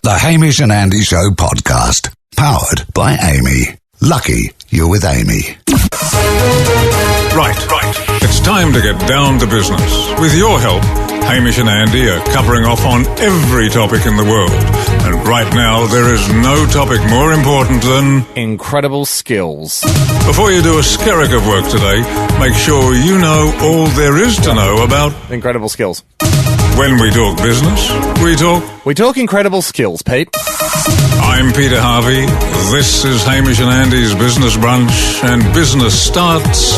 The Hamish and Andy Show podcast. Powered by Amy. Lucky you're with Amy. Right. It's time to get down to business. With your help, Hamish and Andy are covering off on every topic in the world. And right now, there is no topic more important than incredible skills. Before you do a skerrick of work today, make sure you know all there is to know about Incredible skills. when we talk business. We talk incredible skills, Pete. I'm Peter Harvey. This is Hamish and Andy's Business Brunch, and business starts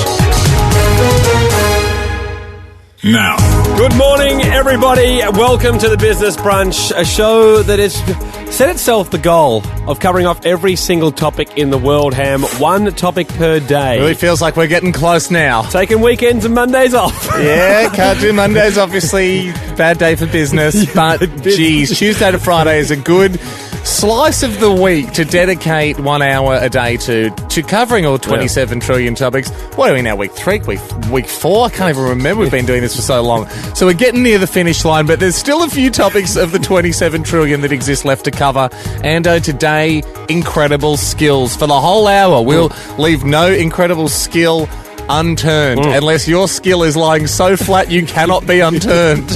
now. Good morning, everybody. Welcome to the Business Brunch, a show that has set itself the goal of covering off every single topic in the world, Ham. One topic per day. Really feels like we're getting close now. Taking weekends and Mondays off. Yeah, can't do Mondays, obviously. Bad day for business. But, geez, Tuesday to Friday is a good slice of the week to dedicate 1 hour a day to covering all 27 trillion topics. What are we now, week 3? Week 4? I can't even remember. We've been doing this for so long. So we're getting near the finish line, but there's still a few topics of the 27 trillion that exist left to cover. And today, incredible skills. For the whole hour, we'll leave no incredible skill unturned, unless your skill is lying so flat you cannot be unturned.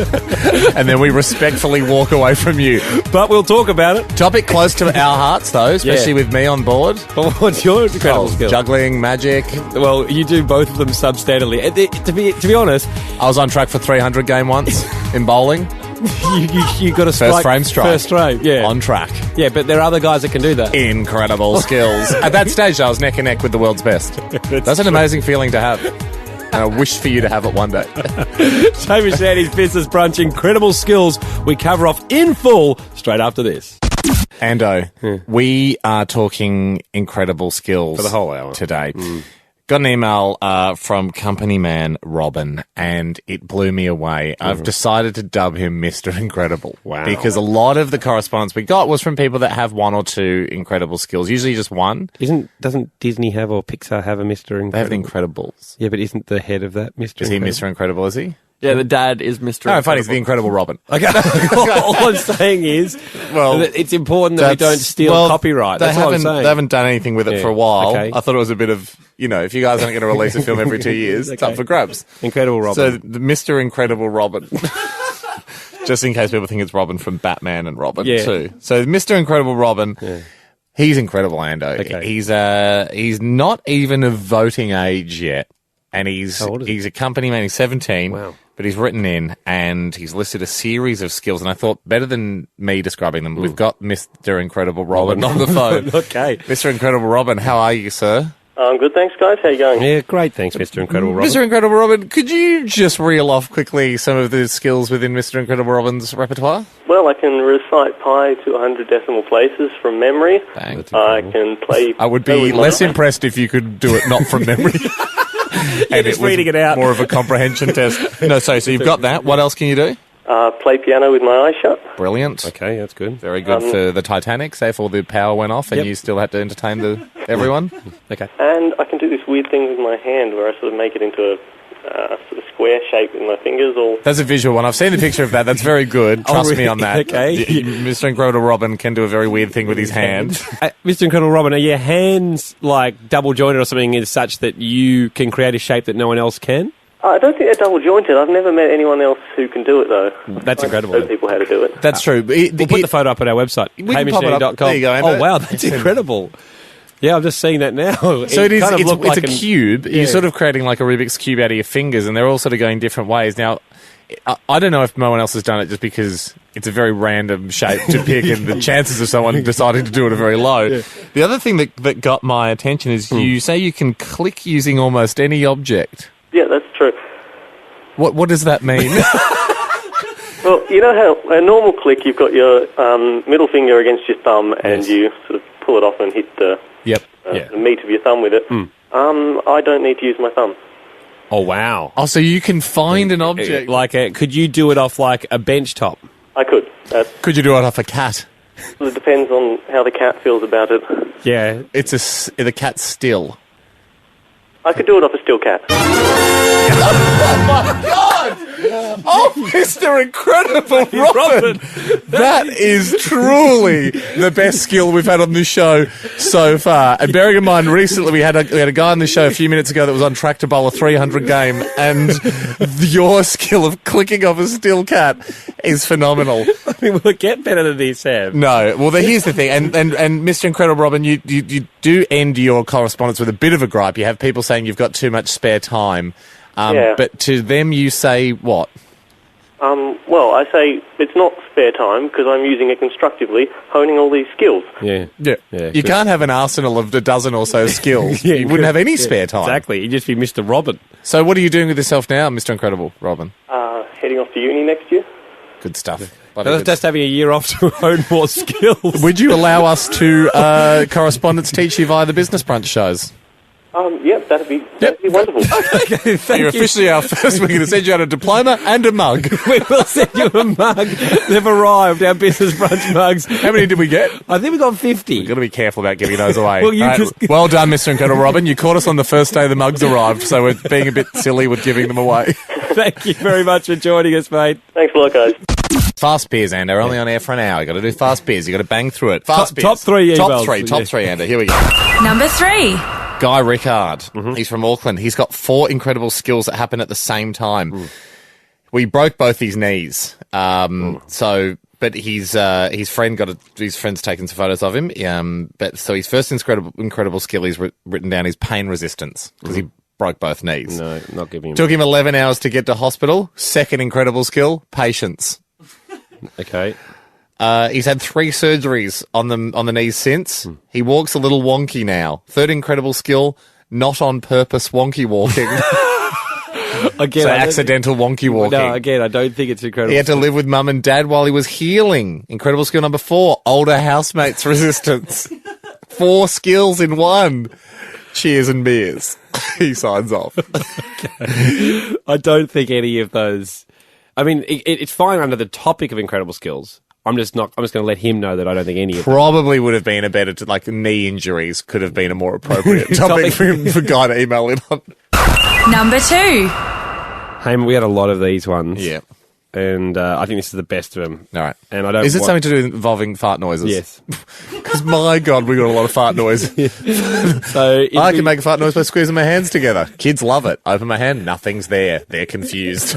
And then we respectfully walk away from you. But we'll talk about it. Topic close to our hearts, though, especially with me on board. But what's your incredible skill? Juggling, magic. Well, you do both of them substandardly. To be honest, I was on track for 300 game once in bowling. you got a strike. First frame strike. First frame, yeah. On track. Yeah, but there are other guys that can do that. Incredible skills. At that stage, I was neck and neck with the world's best. That's an amazing feeling to have. And I wish for you to have it one day. Hamish and Andy's Business Brunch, incredible skills we cover off in full straight after this. Ando, we are talking incredible skills For the whole hour. today. Got an email from company man Robin, and it blew me away. I've decided to dub him Mr. Incredible. Wow. Because a lot of the correspondence we got was from people that have one or two incredible skills, usually just one. Doesn't Disney have or Pixar have a Mr. Incredible? They have the Incredibles. Yeah, but isn't the head of that Mr. Is he Incredible? Mr. Incredible, is he? Yeah, the dad is Mr. No, funny, he's the Incredible Robin. Okay. All I'm saying is, that it's important that we don't steal copyright. That's what I'm saying. They haven't done anything with it for a while. Okay. I thought it was a bit of, if you guys aren't going to release a film every 2 years, it's up for grabs. Incredible Robin. So, the Mr. Incredible Robin. Just in case people think it's Robin from Batman and Robin, too. So, Mr. Incredible Robin, he's incredible, Ando. Okay. He's not even of voting age yet. And How old is he? he's a company man. He's 17. Wow. But he's written in and he's listed a series of skills. And I thought, better than me describing them, we've got Mr. Incredible Robin on the phone. Okay. Mr. Incredible Robin, how are you, sir? I'm good, thanks, guys. How you going? Yeah, great. Thanks, Mr. Incredible Robin. Mr. Incredible Robin, could you just reel off quickly some of the skills within Mr. Incredible Robin's repertoire? Well, I can recite pi to 100 decimal places from memory. Bang. I can play... I would be less impressed if you could do it not from memory. And just was reading it out. More of a comprehension test. No, so you've got that. What else can you do? Play piano with my eyes shut. Brilliant. Okay, that's good. Very good for the Titanic, say if all the power went off and you still had to entertain everyone. Okay. And I can do this weird thing with my hand where I sort of make it into a sort of square shape with my fingers. That's a visual one. I've seen the picture of that. That's very good. Trust me on that. Okay. Mr. Incredible Robin can do a very weird thing with his hand. Mr. Incredible Robin, are your hands like double jointed or something is such that you can create a shape that no one else can? I don't think they're double jointed. I've never met anyone else who can do it, though. That's incredible. I show people how to do it. That's true. We'll put the photo up on our website. can pop it up. There you go, Ando. Oh, wow, that's incredible. Yeah, I'm just seeing that now. So it is. Kind of It's like a cube. You're sort of creating like a Rubik's Cube out of your fingers, and they're all sort of going different ways. Now, I don't know if no one else has done it just because it's a very random shape to pick, and the chances of someone deciding to do it are very low. Yeah. The other thing that got my attention is you say you can click using almost any object. Yeah, that's true. What does that mean? Well, you know how a normal click, you've got your middle finger against your thumb, and you sort of pull it off and hit the meat of your thumb with it. I don't need to use my thumb. Oh, wow. Oh, so you can find an object. Could you do it off like a bench top? I could. Could you do it off a cat? Well, it depends on how the cat feels about it. Yeah. The cat's still. I could do it off a still cat. Oh, my God! Oh, Mr. Incredible Robin! That is truly the best skill we've had on this show so far. And bearing in mind, recently we had a guy on the show a few minutes ago that was on track to bowl a 300 game, and your skill of clicking off a still cat is phenomenal. I mean, will it get better than this, Sam? No. Well, here's the thing, and Mr. Incredible Robin, you do end your correspondence with a bit of a gripe. You have people saying you've got too much spare time. But to them you say what? Well, I say it's not spare time because I'm using it constructively, honing all these skills. Yeah. You can't have an arsenal of a dozen or so skills. You wouldn't have any spare time. Exactly. You'd just be Mr. Robin. So what are you doing with yourself now, Mr. Incredible Robin? Heading off to uni next year. Good stuff. Just having a year off to hone more skills. Would you allow us to correspondence teach you via the Business Brunch shows? Yep, that'd be wonderful. Okay, you're officially our first. We're going to send you out a diploma and a mug. We will send you a mug. They've arrived, our Business Brunch mugs. How many did we get? I think we got 50. We've got to be careful about giving those away. Well, well done, Mr. Incredible Robin. You caught us on the first day the mugs arrived, so we're being a bit silly with giving them away. Thank you very much for joining us, mate. Thanks a lot, guys. Fast beers, Ander. They're only on air for an hour. You've got to do fast beers. You've got to bang through it. Fast beers. Top three emails. Top three, Ander. Here we go. Number 3. Guy Rickard. He's from Auckland. He's got 4 incredible skills that happen at the same time. We broke both his knees. But his friend's taken some photos of him. So his first incredible skill he's written down is pain resistance because he broke both knees. No, not giving him. Took him 11 hours to get to hospital. Second incredible skill, patience. Okay. He's had 3 surgeries on the knees since. He walks a little wonky now. Third incredible skill, not on purpose wonky walking. Again, so accidental wonky walking. No, again, I don't think it's incredible. He had to live with mum and dad while he was healing. Incredible skill number 4, older housemates resistance. 4 skills in one. Cheers and beers. He signs off. Okay. I don't think any of those... I mean, it's fine under the topic of incredible skills. I'm just going to let him know that I don't think any of them. Probably would have been a better, knee injuries could have been a more appropriate topic for Guy to email in on. Number 2. Hey, we had a lot of these ones. Yeah. And I think this is the best of them. All right. And I don't. Is it something to do involving fart noises? Yes. Because my God, we got a lot of fart noise. So I can make a fart noise by squeezing my hands together. Kids love it. Open my hand, nothing's there. They're confused.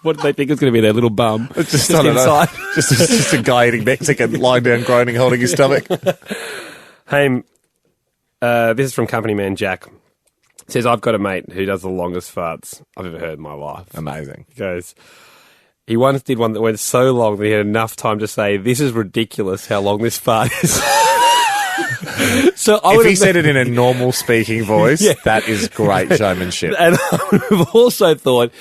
What do they think is going to be their little bum? It's just inside. Just a guy eating Mexican, lying down, groaning, holding his stomach. Hey, this is from Company Man Jack. Says, I've got a mate who does the longest farts I've ever heard in my life. Amazing. He goes, he once did one that went so long that he had enough time to say, this is ridiculous how long this fart is. So if he said it in a normal speaking voice, that is great showmanship. And I would have also thought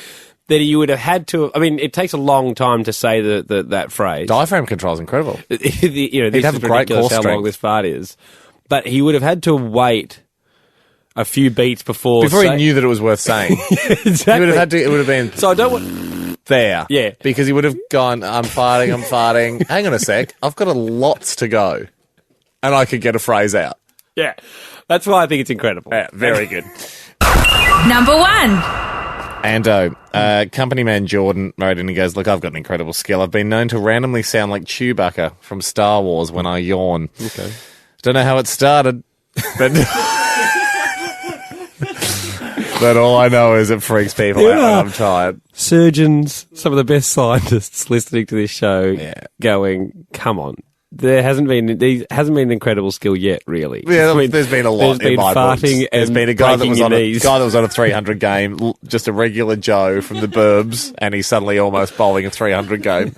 that you would have had to... I mean, it takes a long time to say that phrase. Diaphragm control is incredible. He'd have a great core strength. How long this fart is. But he would have had to wait a few beats before he knew that it was worth saying. Exactly. He would have had to... It would have been... So I don't want... There. Yeah. Because he would have gone, I'm farting. Hang on a sec. I've got lots to go. And I could get a phrase out. Yeah. That's why I think it's incredible. Yeah, very good. Number 1. Ando, company man Jordan wrote in and goes, look, I've got an incredible skill. I've been known to randomly sound like Chewbacca from Star Wars when I yawn. Okay. Don't know how it started, but... But all I know is it freaks people out when I'm tired. Surgeons, some of the best scientists listening to this show, going, come on. There hasn't been an incredible skill yet, really. Yeah, there's been a lot in my books. There's been a guy that was on a 300 game, just a regular Joe from the burbs, and he's suddenly almost bowling a 300 game.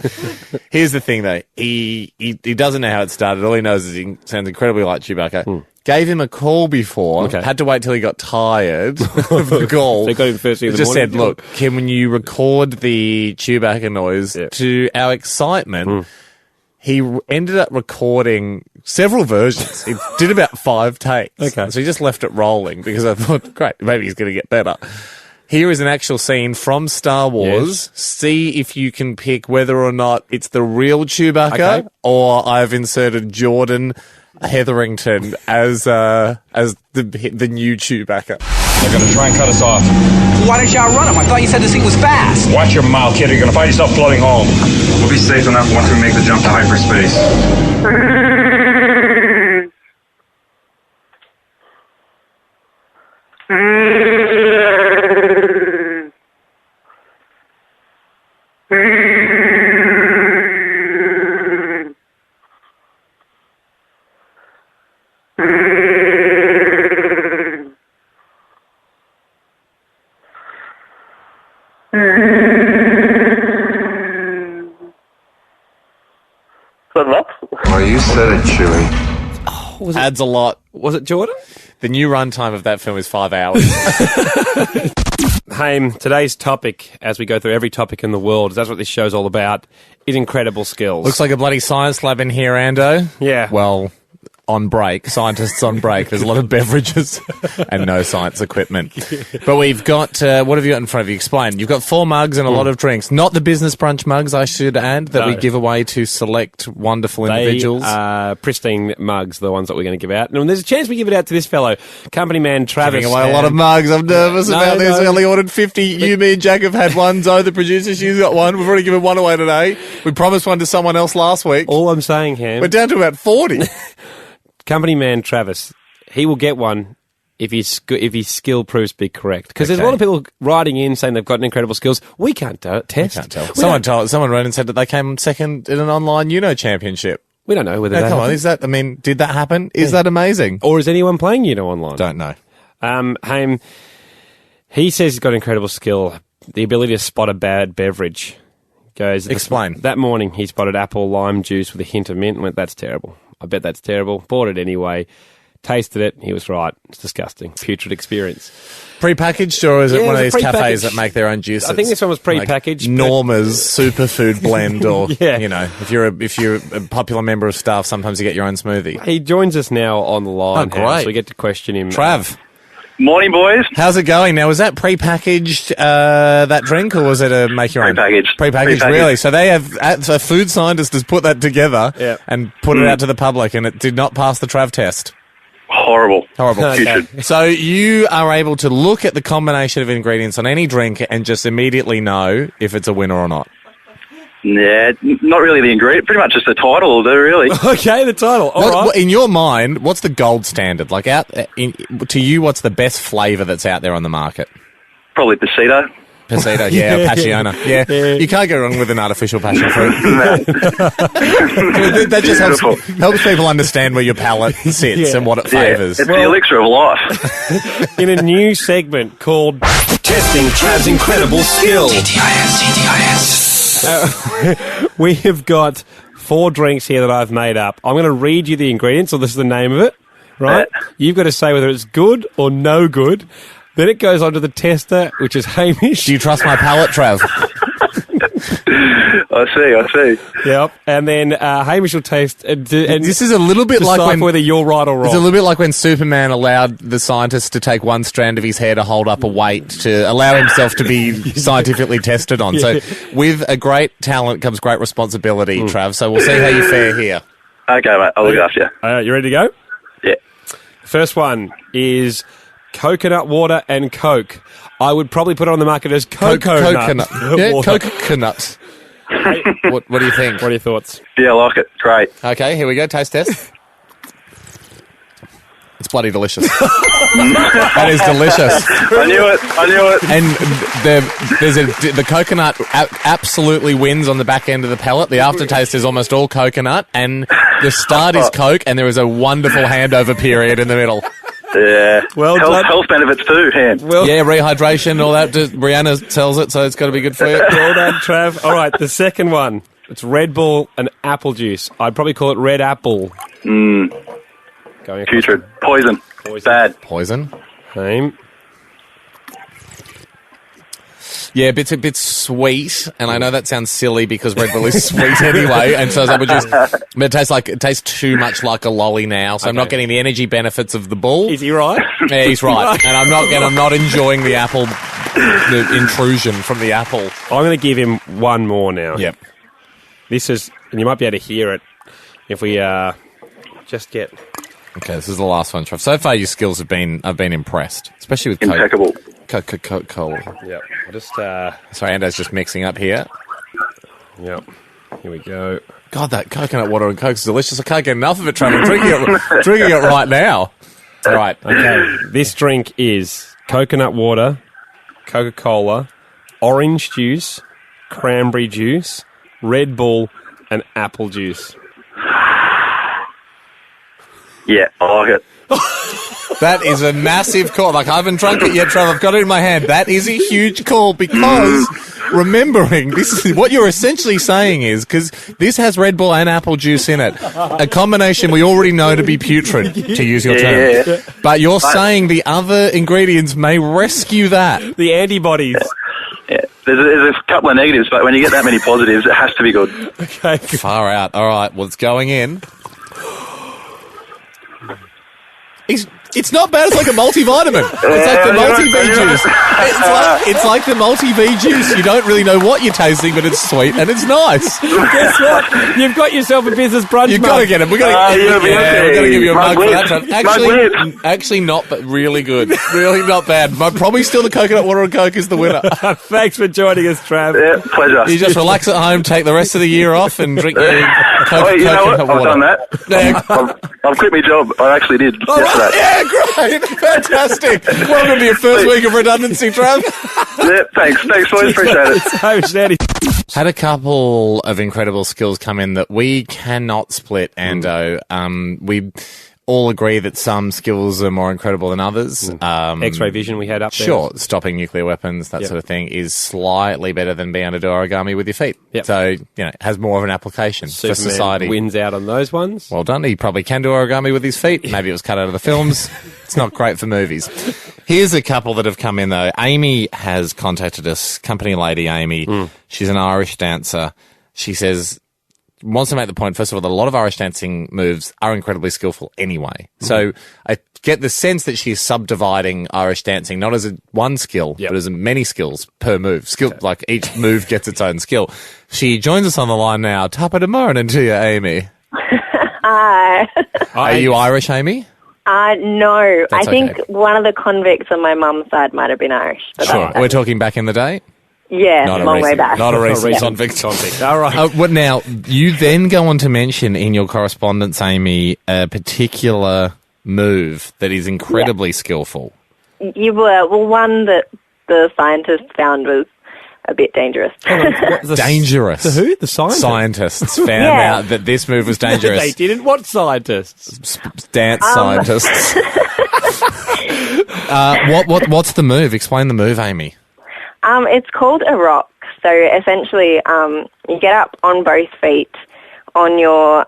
Here's the thing, though. He doesn't know how it started. All he knows is he sounds incredibly like Chewbacca. Gave him a call before. Okay. Had to wait till he got tired of the call. So got him first thing in the just morning. said, look, can you record the Chewbacca noise? To our excitement, he ended up recording several versions. He did about 5 takes. Okay. So he just left it rolling because I thought, great, maybe he's going to get better. Here is an actual scene from Star Wars. Yes. See if you can pick whether or not it's the real Chewbacca or I've inserted Jordan Hetherington as the new Chewbacca. They're gonna try and cut us off. Why don't y'all run them? I thought you said this thing was fast. Watch your mouth, kid, or you're gonna find yourself floating home. We'll be safe enough once we make the jump to hyperspace. Well, you said it, Chewie. Adds a lot. Was it Jordan? The new runtime of that film is 5 hours. Haim, today's topic, as we go through every topic in the world, that's what this show's all about, is incredible skills. Looks like a bloody science lab in here, Ando. Yeah. Well, on break. Scientists on break. There's a lot of beverages and no science equipment. But we've got, what have you got in front of you? Explain. You've got 4 mugs and a lot of drinks. Not the business brunch mugs, I should add, that we give away to select wonderful individuals. Pristine mugs, the ones that we're going to give out. And there's a chance we give it out to this fellow, company man Travis. Giving away a lot of mugs. I'm nervous about this. We only ordered 50. You, me, and Jack have had one. Zoe, the producer, she's got one. We've already given one away today. We promised one to someone else last week. All I'm saying, Ham, we're down to about 40. Company man Travis, he will get one if his skill proves to be correct. Because there's a lot of people writing in saying they've got incredible skills. We can't test. We can't tell. Someone wrote and said that they came second in an online championship. We don't know whether that happened. Did that happen? Is that amazing? Or is anyone playing online? Don't know. Haim, he says he's got incredible skill, the ability to spot a bad beverage. Explain. That morning he spotted apple lime juice with a hint of mint and went, that's terrible. I bet that's terrible. Bought it anyway. Tasted it. He was right. It's disgusting. Putrid experience. Pre-packaged, or is it one of these cafes that make their own juices? I think this one was pre-packaged. Like Norma's superfood blend, or if you're a popular member of staff, sometimes you get your own smoothie. He joins us now on the line. Oh, great! So we get to question him. Trav. Morning, boys. How's it going? Now, was that pre-packaged, that drink, or was it a make your own? Pre-packaged, really? So they have, a food scientist has put that together and put it out to the public, and it did not pass the Trav test. Horrible. Okay. So you are able to look at the combination of ingredients on any drink and just immediately know if it's a winner or not. Yeah, not really the ingredient. Pretty much just the title will do, really. Okay, the title. All right. In your mind, what's the gold standard? Like, to you, what's the best flavour that's out there on the market? Probably Pasito. Pasito, yeah, or Passiona. Yeah. You can't go wrong with an artificial passion fruit. That just helps people understand where your palate sits and what it favours. It's the elixir of life. In a new segment called Testing Trav's Incredible Skill. TTIS. We have got 4 drinks here that I've made up. I'm going to read you the ingredients, so this is the name of it, right? You've got to say whether it's good or no good. Then it goes on to the tester, which is Hamish. Do you trust my palate, Trav? I see. Yep. And then Hamish will taste. And this is a little bit like whether you're right or wrong. It's a little bit like when Superman allowed the scientist to take one strand of his hair to hold up a weight to allow himself to be scientifically tested on. So with a great talent comes great responsibility, Trav. So we'll see how you fare here. Okay, mate. I'll look after you. You ready to go? Yeah. First one is coconut water and Coke. I would probably put it on the market as coconut. Coconut. What do you think? What are your thoughts? Yeah, I like it. Great. Okay, here we go. Taste test. It's bloody delicious. That is delicious. I knew it. And the coconut absolutely wins on the back end of the palate. The aftertaste is almost all coconut, and the start is Coke, and there is a wonderful handover period in the middle. Yeah. Well, health benefits too, Han. Rehydration, all that. Brianna tells it, so it's got to be good for you. Well done, Trav. All right, the second one. It's Red Bull and apple juice. I'd probably call it Red Apple. Putrid. Poison. Bad. Poison. Same. Yeah, it's a bit sweet, and I know that sounds silly because Red Bull is sweet anyway, and so apple juice. But it tastes too much like a lolly now, so I'm not getting the energy benefits of the bull. Is he right? Yeah, he's right, and I'm not enjoying the apple, the intrusion from the apple. I'm going to give him one more now. Yep. This is, and you might be able to hear it if we just get Okay, this is the last one, Trev. So far, your skills I've been impressed, especially with Impeccable. Coca-Cola. Yep. I just. Sorry, Ando's just mixing up here. Yep. Here we go. God, that coconut water and Coke is delicious. I can't get enough of it, Trev. I'm drinking it right now. All right. Okay. This drink is coconut water, Coca-Cola, orange juice, cranberry juice, Red Bull, and apple juice. Yeah, I like it. That is a massive call. Like, I haven't drunk it yet, Trev. I've got it in my hand. That is a huge call because remembering this is what you're essentially saying is because this has Red Bull and apple juice in it, a combination we already know to be putrid, to use your term. Yeah. But you're saying the other ingredients may rescue that. The antibodies. Yeah. There's a couple of negatives, but when you get that many positives, it has to be good. Okay. Far out. All right. Well, it's going in. It's not bad. It's like a multivitamin. It's like the multi-V juice. It's like the multi-V juice. You don't really know what you're tasting, but it's sweet and it's nice. Guess what? You've got yourself a business brunch. You've got to get it. We're going to give you a mug for that. Mug Actually not, but really good. Really not bad. Probably still the coconut water and Coke is the winner. Thanks for joining us, Trav. Yeah, pleasure. You just relax at home, take the rest of the year off, and drink your coconut water. I've done that. I've quit my job. I actually did yesterday. Yeah, great. Fantastic. Welcome to your first week of redundancy, Trav. Yeah, thanks, boys. Appreciate it. Hamish and Andy. Had a couple of incredible skills come in that we cannot split, Ando. We all agree that some skills are more incredible than others. X-ray vision we had up there. Sure, stopping nuclear weapons, that sort of thing, is slightly better than being able to do origami with your feet. Yep. So, it has more of an application for society. Wins out on those ones. Well done. He probably can do origami with his feet. Maybe it was cut out of the films. It's not great for movies. Here's a couple that have come in, though. Amy has contacted us, company lady Amy. She's an Irish dancer. She says, wants to make the point, first of all, that a lot of Irish dancing moves are incredibly skillful anyway. So I get the sense that she's subdividing Irish dancing not as one skill, but as many skills per move. Like each move gets its own skill. She joins us on the line now. Tapa de morning to you, Amy. Hi. Are you Irish, Amy? No. That's I think okay. one of the convicts on my mum's side might have been Irish. But Sure. We're talking back in the day? Yeah, long way back. Not a recent convict. All right. Now, you then go on to mention in your correspondence, Amy, a particular move that is incredibly skillful. You were, one that the scientists found was a bit dangerous. Dangerous? The who? The scientists? Scientists found out that this move was dangerous. They didn't. What scientists? Dance scientists. What's the move? Explain the move, Amy. It's called a rock. So essentially, you get up on both feet on your,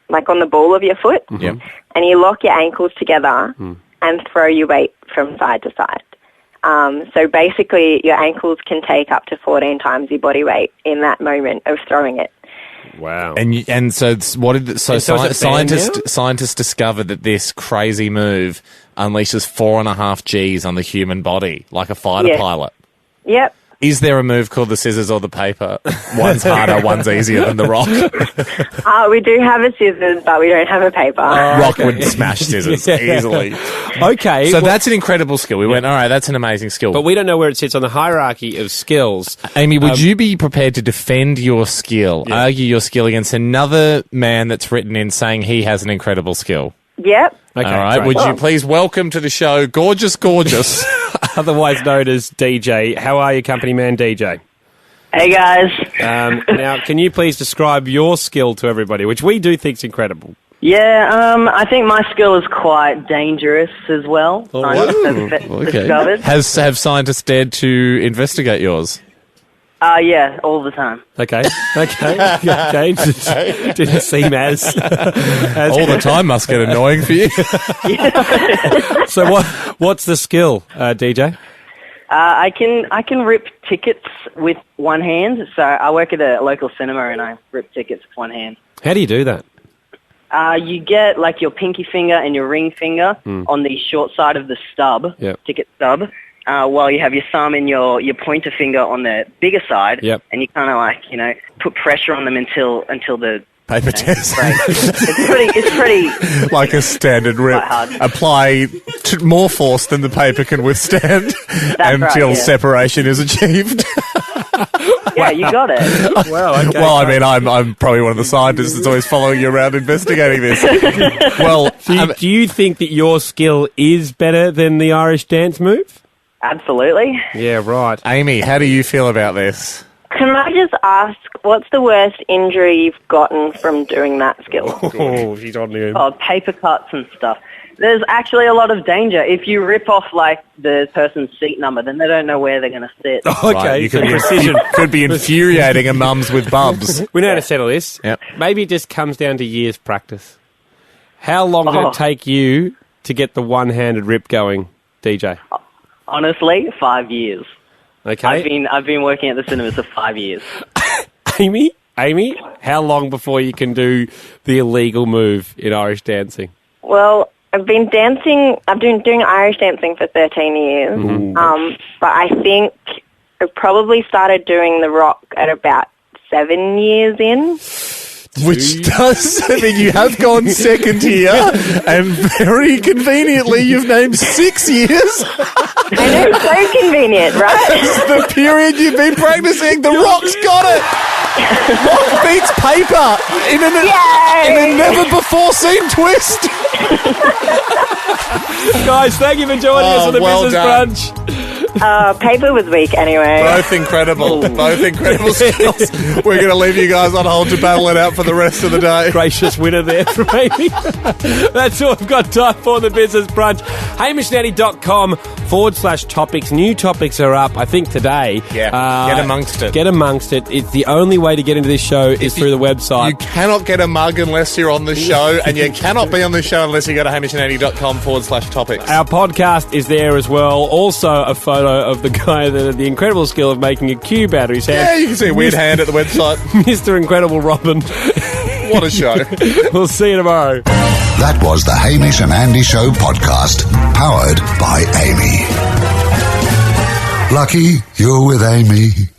like on the ball of your foot, and you lock your ankles together and throw your weight from side to side. So basically, your ankles can take up to 14 times your body weight in that moment of throwing it. Wow! And so scientists discovered that this crazy move unleashes 4.5 Gs on the human body, like a fighter pilot. Yep. Is there a move called the scissors or the paper? One's harder, one's easier than the rock. We do have a scissors, but we don't have a paper. Rock would smash scissors easily. Okay. So that's an incredible skill. We went, all right, that's an amazing skill. But we don't know where it sits on the hierarchy of skills. Amy, would you be prepared to defend your skill, argue your skill against another man that's written in saying he has an incredible skill? Yep. Okay, all right. Would you please welcome to the show, Gorgeous, otherwise known as DJ. How are you, company man, DJ? Hey, guys. Now, can you please describe your skill to everybody, which we do think is incredible? Yeah, I think my skill is quite dangerous as well. Okay. Have scientists dared to investigate yours? Yeah, all the time. Okay. Didn't seem as all the time must get annoying for you. So what's the skill, DJ? I can rip tickets with one hand. So I work at a local cinema and I rip tickets with one hand. How do you do that? You get like your pinky finger and your ring finger on the short side of the stub, ticket stub, while you have your thumb and your pointer finger on the bigger side, and you kind of like, put pressure on them until the Paper test. It's pretty like a standard rip. Apply more force than the paper can withstand until separation is achieved. Yeah, you got it. Wow, okay. Well, I mean, I'm probably one of the scientists that's always following you around investigating this. Well, do you think that your skill is better than the Irish dance move? Absolutely. Yeah, right. Amy, how do you feel about this? Can I just ask, what's the worst injury you've gotten from doing that skill? Oh, she's on the paper cuts and stuff. There's actually a lot of danger. If you rip off, like, the person's seat number, then they don't know where they're going to sit. Okay, right, you could be infuriating a mums with bubs. We know how to settle this. Yep. Maybe it just comes down to years' practice. How long did it take you to get the one-handed rip going, DJ? Honestly, 5 years. Okay. I've been working at the cinemas for 5 years. Amy, how long before you can do the illegal move in Irish dancing? Well, I've been doing Irish dancing for 13 years. But I think I probably started doing the rock at about 7 years in. Which does, I mean, you have gone second here, and very conveniently you've named 6 years. I know, so convenient, right? It's the period you've been practicing. The Rock's got it. Rock beats paper in a never-before-seen twist. Guys, thank you for joining us on the Business done. Brunch. Paper was weak anyway. Both incredible. Both incredible skills. We're going to leave you guys on hold to battle it out for the rest of the day. Gracious winner there from Amy. That's all I've got time for the Business Brunch. HamishNetty.com/topics. New topics are up, I think, today. Yeah, get amongst it. Get amongst it. It's the only way to get into this show is through the website. You cannot get a mug unless you're on the show, and you cannot be on the show unless you go to HamishNetty.com/topics. Our podcast is there as well. Also, a photo of the guy that had the incredible skill of making a cube out of his hand. Yeah, you can see a weird hand at the website. Mr. Incredible Robin. What a show. We'll see you tomorrow. That was the Hamish and Andy Show podcast, powered by Amy. Lucky you're with Amy.